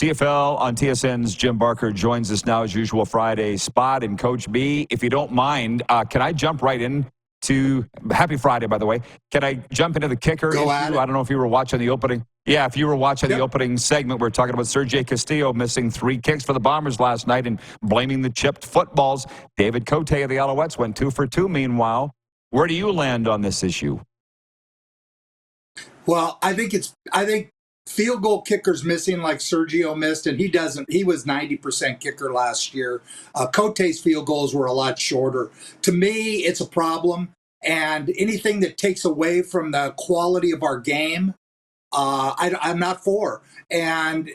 CFL on TSN's Jim Barker joins us now as usual Friday spot. And Coach B, if you don't mind, can I jump right in to happy Friday, by the way. Can I jump into the kicker issue? I don't know if you were watching the opening. Yeah, if you were watching the opening segment, we're talking about Sergio Castillo missing 3 kicks for the Bombers last night and blaming the chipped footballs. David Cote of the Alouettes went 2 for 2 meanwhile. Where do you land on this issue? Well, I think field goal kickers missing like Sergio missed, and he was 90% kicker last year. Cote's field goals were a lot shorter. To me, it's a problem, and anything that takes away from the quality of our game, I'm not for. And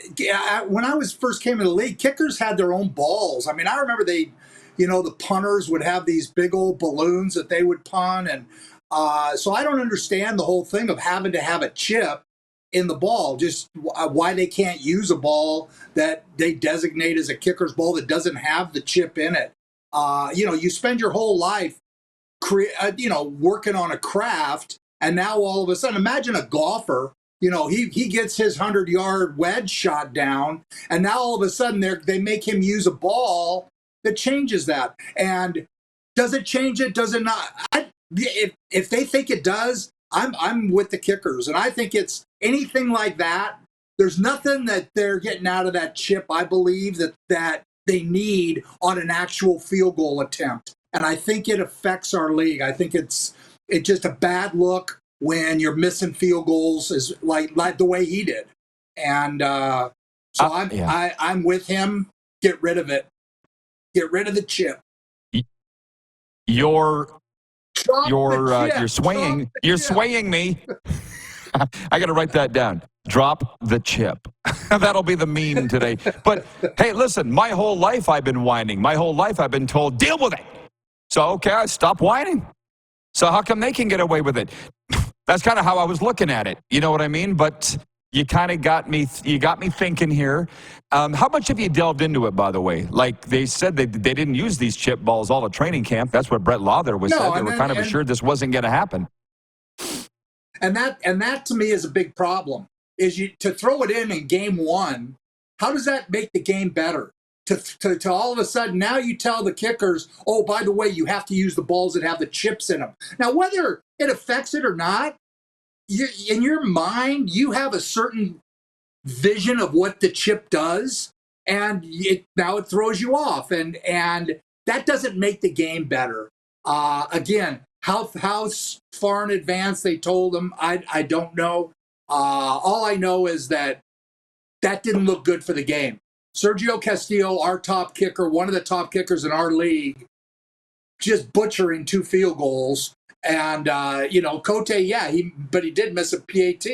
when I first came in the league, kickers had their own balls. I mean, I remember the punters would have these big old balloons that they would punt, and so I don't understand the whole thing of having to have a chip in the ball, just why they can't use a ball that they designate as a kicker's ball that doesn't have the chip in it. You spend your whole life working on a craft, and now all of a sudden, imagine a golfer, he gets his 100-yard wedge shot down, and now all of a sudden they make him use a ball that changes that. And does it change it? Does it not? If they think it does, I'm with the kickers, and I think it's anything like that. There's nothing that they're getting out of that chip, I believe, that they need on an actual field goal attempt, and I think it affects our league. I think it's just a bad look when you're missing field goals, is like the way he did, and so I'm with him. Get rid of it. Get rid of the chip. You're swaying me. I got to write that down. Drop the chip. That'll be the meme today. But hey, listen, my whole life I've been whining. My whole life I've been told, deal with it. So, okay, I stop whining. So how come they can get away with it? That's kind of how I was looking at it. You know what I mean? But you kind of got me thinking here. How much have you delved into it, by the way? Like they said they didn't use these chip balls all at training camp. That's what Brett Lauther was said. They were kind of assured this wasn't going to happen. And that to me is a big problem. Is to throw it in game 1, how does that make the game better? To all of a sudden now you tell the kickers, oh, by the way, you have to use the balls that have the chips in them. Now, whether it affects it or not, in your mind, you have a certain vision of what the chip does, and now it throws you off, and that doesn't make the game better. Again, how far in advance they told them, I don't know. All I know is that didn't look good for the game. Sergio Castillo, our top kicker, one of the top kickers in our league, just butchering 2 field goals. And, Cote, but he did miss a PAT.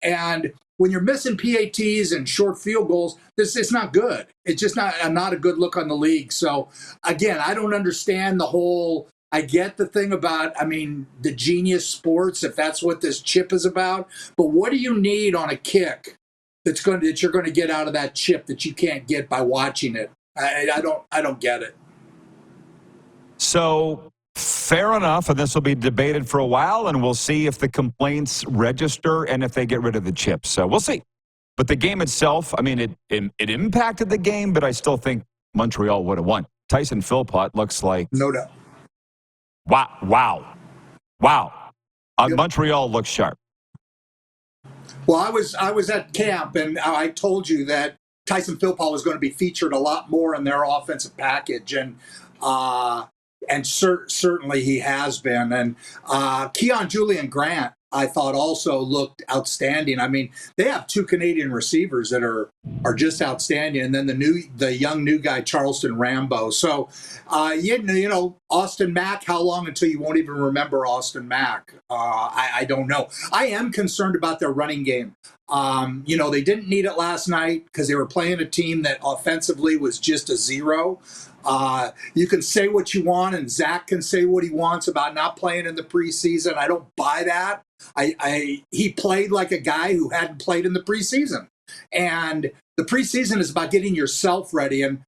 And when you're missing PATs and short field goals, it's not good. It's just not a good look on the league. So, again, I don't understand the whole – I get the thing about, the genius sports, if that's what this chip is about. But what do you need on a kick that you're going to get out of that chip that you can't get by watching it? I don't get it. So – fair enough, and this will be debated for a while, and we'll see if the complaints register and if they get rid of the chips. So we'll see. But the game itself, it impacted the game, but I still think Montreal would have won. Tyson Philpott looks like... No doubt. Wow. Montreal looks sharp. Well, I was at camp, and I told you that Tyson Philpott was going to be featured a lot more in their offensive package, and certainly he has been. And Keon Julian Grant, I thought, also looked outstanding. They have 2 Canadian receivers that are just outstanding, and then the young new guy, Charleston Rambo. So, Austin Mack, how long until you won't even remember Austin Mack? I don't know. I am concerned about their running game. They didn't need it last night because they were playing a team that offensively was just a 0. You can say what you want, and Zach can say what he wants about not playing in the preseason. I don't buy that. He played like a guy who hadn't played in the preseason. And the preseason is about getting yourself ready. And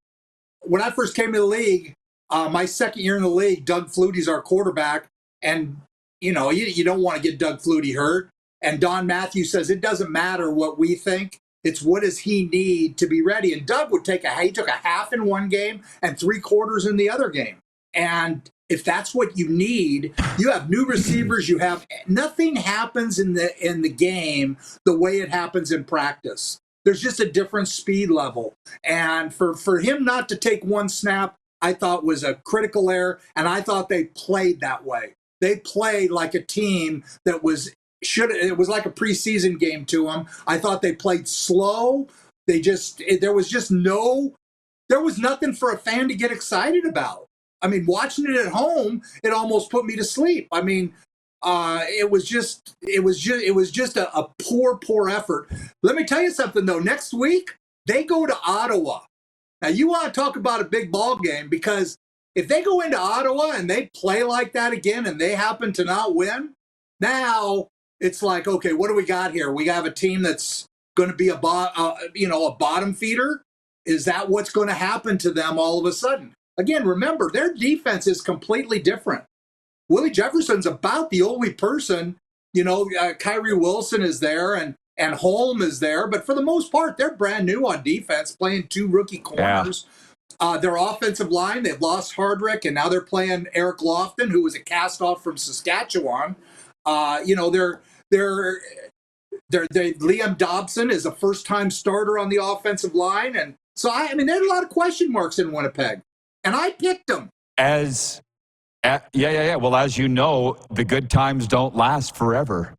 when I first came to the league, my second year in the league, Doug Flutie's our quarterback. And, you don't want to get Doug Flutie hurt. And Don Matthews says, it doesn't matter what we think. It's what does he need to be ready? And Doug would he took a half in one game and 3/4 in the other game. And if that's what you need, you have new receivers. You have nothing happens in the game the way it happens in practice. There's just a different speed level. And for him not to take one snap, I thought was a critical error. And I thought they played that way. They played like a team that it was like a preseason game to them. I thought they played slow. There was nothing for a fan to get excited about. I mean, watching it at home, it almost put me to sleep. I mean, it was just a poor effort. Let me tell you something though. Next week they go to Ottawa. Now you want to talk about a big ball game, because if they go into Ottawa and they play like that again and they happen to not win, now it's like, okay, what do we got here? We have a team that's going to be a bottom feeder. Is that what's going to happen to them all of a sudden? Again, remember, their defense is completely different. Willie Jefferson's about the only person, Kyrie Wilson is there and Holm is there. But for the most part, they're brand new on defense, playing 2 rookie corners. Yeah. Their offensive line, they've lost Hardrick, and now they're playing Eric Lofton, who was a cast-off from Saskatchewan. Liam Dobson is a first-time starter on the offensive line. And so, there's a lot of question marks in Winnipeg. And I picked them. Well, as you know, the good times don't last forever.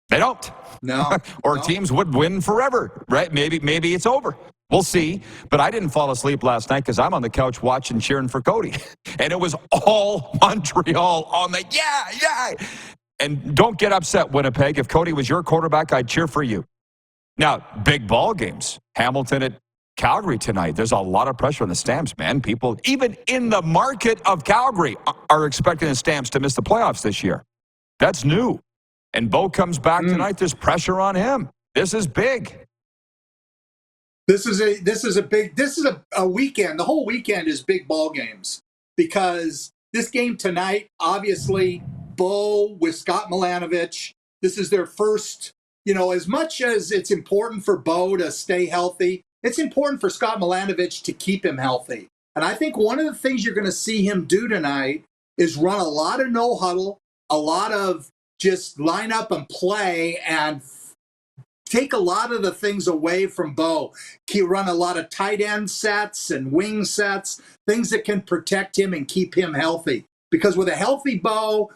They don't. No. Teams would win forever, right? Maybe it's over. We'll see. But I didn't fall asleep last night because I'm on the couch watching, cheering for Cody. And it was all Montreal on the yeah. And don't get upset, Winnipeg. If Cody was your quarterback, I'd cheer for you. Now, big ball games. Hamilton at Calgary tonight. There's a lot of pressure on the Stamps, man. People, even in the market of Calgary, are expecting the Stamps to miss the playoffs this year. That's new. And Bo comes back tonight. There's pressure on him. This is big. This is a weekend. The whole weekend is big ball games, because this game tonight, obviously, Bo with Scott Milanovich, this is their first, as much as it's important for Bo to stay healthy, it's important for Scott Milanovich to keep him healthy. And I think one of the things you're going to see him do tonight is run a lot of no huddle, a lot of just line up and play, and take a lot of the things away from Bo. He run a lot of tight end sets and wing sets, things that can protect him and keep him healthy. Because with a healthy Bo,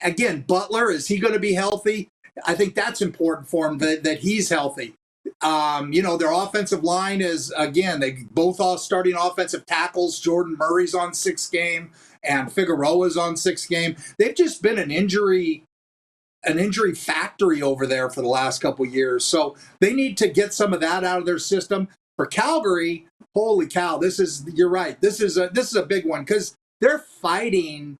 again, Butler, is he going to be healthy? I think that's important for him, that he's healthy. Their offensive line is, again, they both all starting offensive tackles. Jordan Murray's on 6th game and Figueroa's on 6th game. They've just been an injury factory over there for the last couple of years. So they need to get some of that out of their system. For Calgary, holy cow, you're right. This is a big one, because they're fighting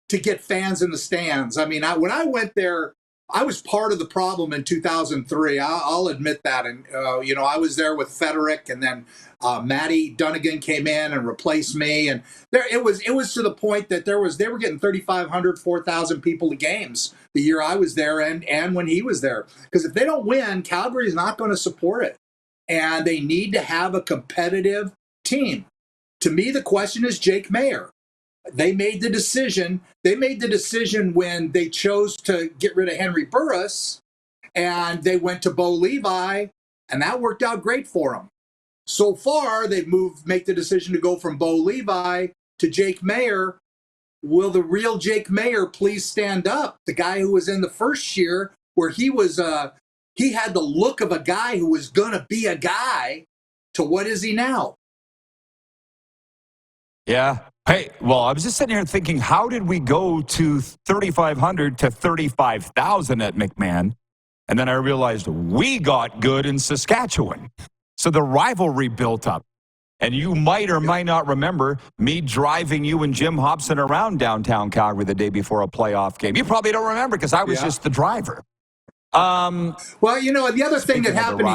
to get fans in the stands. I mean, when I went there, I was part of the problem in 2003. I'll admit that. And, I was there with Federick, and then Matty Dunnigan came in and replaced me. And it was to the point that they were getting 3,500, 4,000 people to games the year I was there and when he was there. Because if they don't win, Calgary is not going to support it. And they need to have a competitive team. To me, the question is Jake Mayer. They made the decision when they chose to get rid of Henry Burris, and they went to Bo Levi, and that worked out great for them. So far, they've make the decision to go from Bo Levi to Jake Mayer. Will the real Jake Mayer please stand up? The guy who was in the first year, where he had the look of a guy who was going to be a guy, to what is he now? Yeah. Hey, well, I was just sitting here thinking, how did we go to 3,500 to 35,000 at McMahon? And then I realized we got good in Saskatchewan. So the rivalry built up. And you might or might not remember me driving you and Jim Hobson around downtown Calgary the day before a playoff game. You probably don't remember, because I was just the driver. Well, the other thing that happened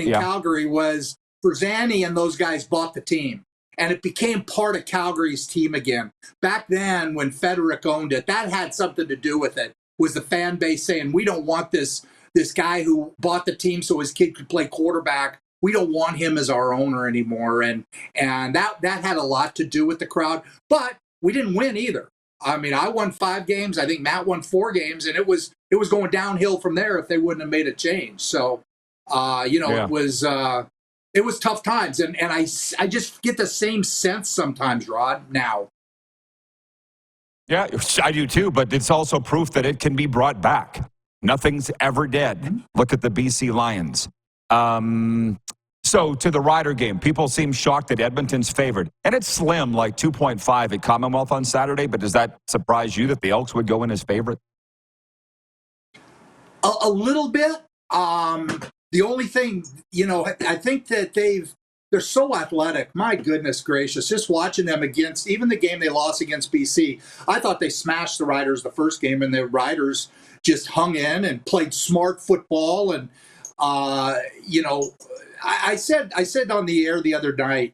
in Calgary was Verzani and those guys bought the team, and it became part of Calgary's team again. Back then, when Federick owned it, that had something to do with it, was the fan base saying, we don't want this this guy who bought the team so his kid could play quarterback. We don't want him as our owner anymore. And that had a lot to do with the crowd. But we didn't win either. I mean, I won 5 games. I think Matt won 4 games, and it was going downhill from there if they wouldn't have made a change. So, it was tough times, and I just get the same sense sometimes, Rod. Now, yeah, I do too. But it's also proof that it can be brought back. Nothing's ever dead. Mm-hmm. Look at the BC Lions. So to the Rider game, people seem shocked that Edmonton's favored. And it's slim, like 2.5 at Commonwealth on Saturday. But does that surprise you that the Elks would go in as favorite? A little bit. The only thing, I think that they're so athletic. My goodness gracious. Just watching them against, even the game they lost against BC, I thought they smashed the Riders the first game, and the Riders just hung in and played smart football. And, I said on the air the other night,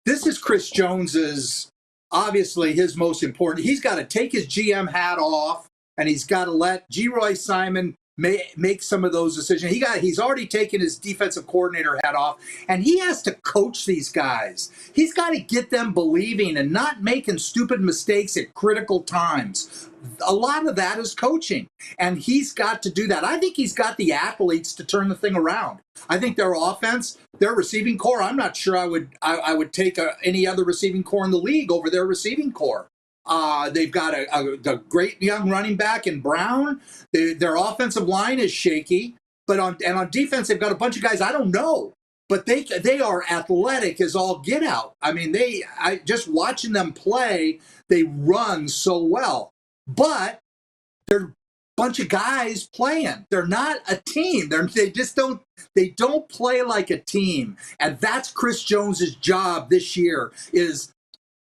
this is Chris Jones's, obviously his most important. He's got to take his GM hat off, and he's got to let G. Roy Simon make some of those decisions. He's already taken his defensive coordinator hat off, and he has to coach these guys. He's got to get them believing and not making stupid mistakes at critical times. A lot of that is coaching, and he's got to do that. I think he's got the athletes to turn the thing around. I think their offense, their receiving core, I'm not sure I would take any other receiving core in the league over their receiving core. They've got a great young running back in Brown. Their offensive line is shaky, but on defense they've got a bunch of guys I don't know, but they are athletic as all get out. I mean, just watching them play, they run so well, but they're a bunch of guys playing. They're not a team. They don't play like a team, and that's Chris Jones's job this year is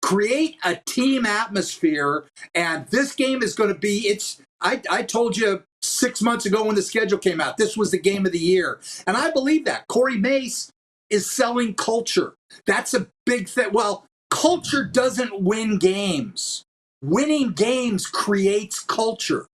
create a team atmosphere, and this game is going to be, I told you 6 months ago when the schedule came out, this was the game of the year. And I believe that. Corey Mace is selling culture. That's a big thing. Well, culture doesn't win games. Winning games creates culture.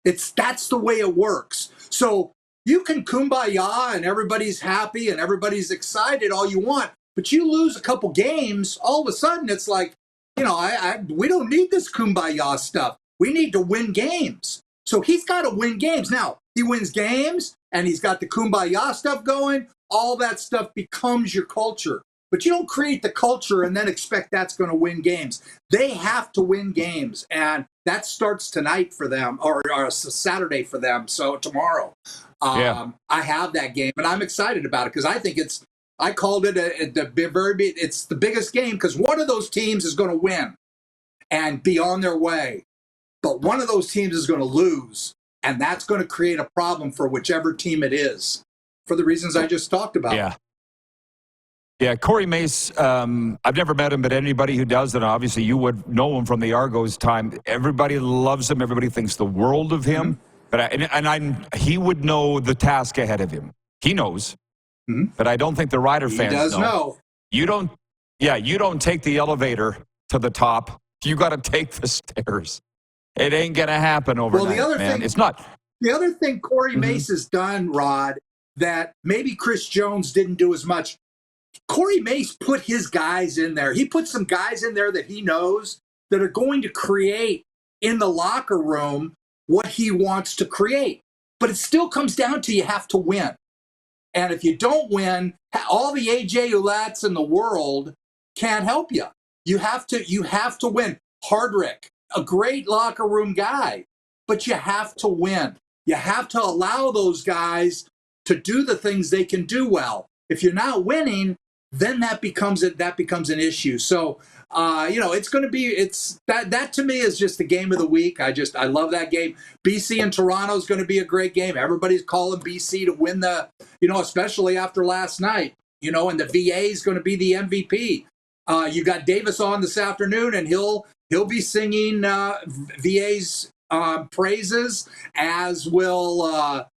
That's the way it works. So you can kumbaya and everybody's happy and everybody's excited all you want, but you lose a couple games, all of a sudden it's like, we don't need this kumbaya stuff. We need to win games. So he's got to win games. Now, he wins games, and he's got the kumbaya stuff going. All that stuff becomes your culture. But you don't create the culture and then expect that's going to win games. They have to win games, and that starts tonight for them, or Saturday for them, so tomorrow. I have that game, and I'm excited about it because I think I called it it's the biggest game because one of those teams is going to win and be on their way. But one of those teams is going to lose, and that's going to create a problem for whichever team it is for the reasons I just talked about. Yeah. Yeah, Corey Mace, I've never met him, but anybody who does, and obviously you would know him from the Argos time. Everybody loves him. Everybody thinks the world of him. Mm-hmm. But he would know the task ahead of him. He knows. Mm-hmm. But I don't think the Rider fans does know. You don't take the elevator to the top. You got to take the stairs. It ain't going to happen overnight, well, the other man. thing, it's not. The other thing Corey Mace has done, Rod, that maybe Chris Jones didn't do as much. Corey Mace put his guys in there. He put some guys in there that he knows that are going to create in the locker room what he wants to create. But it still comes down to you have to win. And if you don't win, all the AJ Ulats in the world can't help you. You have to win. Hardrick, a great locker room guy, but you have to win. You have to allow those guys to do the things they can do well. If you're not winning, then that becomes an issue. So, it's going to be, that to me is just the game of the week. I love that game. BC and Toronto is going to be a great game. Everybody's calling BC to win especially after last night, and the VA is going to be the MVP. You got Davis on this afternoon, and he'll be singing VA's praises, as will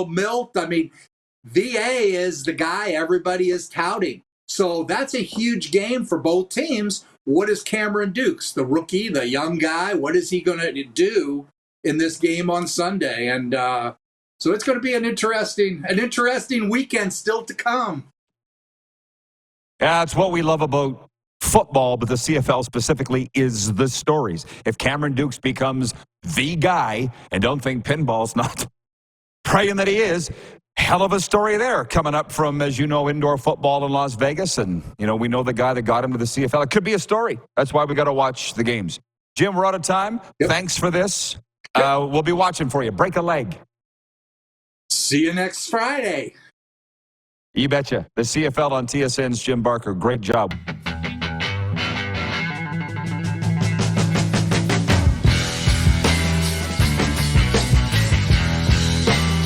Milt. I mean, VA is the guy everybody is touting. So that's a huge game for both teams. What is Cameron Dukes, the rookie, the young guy, what is he going to do in this game on Sunday? And So it's going to be an interesting weekend still to come. Yeah, it's what we love about football, but the CFL specifically is the stories. If Cameron Dukes becomes the guy, and don't think pinball's not praying that he is, hell of a story there coming up from, as you know, indoor football in Las Vegas. And, we know the guy that got him to the CFL. It could be a story. That's why we got to watch the games. Jim, we're out of time. Yep. Thanks for this. We'll be watching for you. Break a leg. See you next Friday. You betcha. The CFL on TSN's Jim Barker. Great job.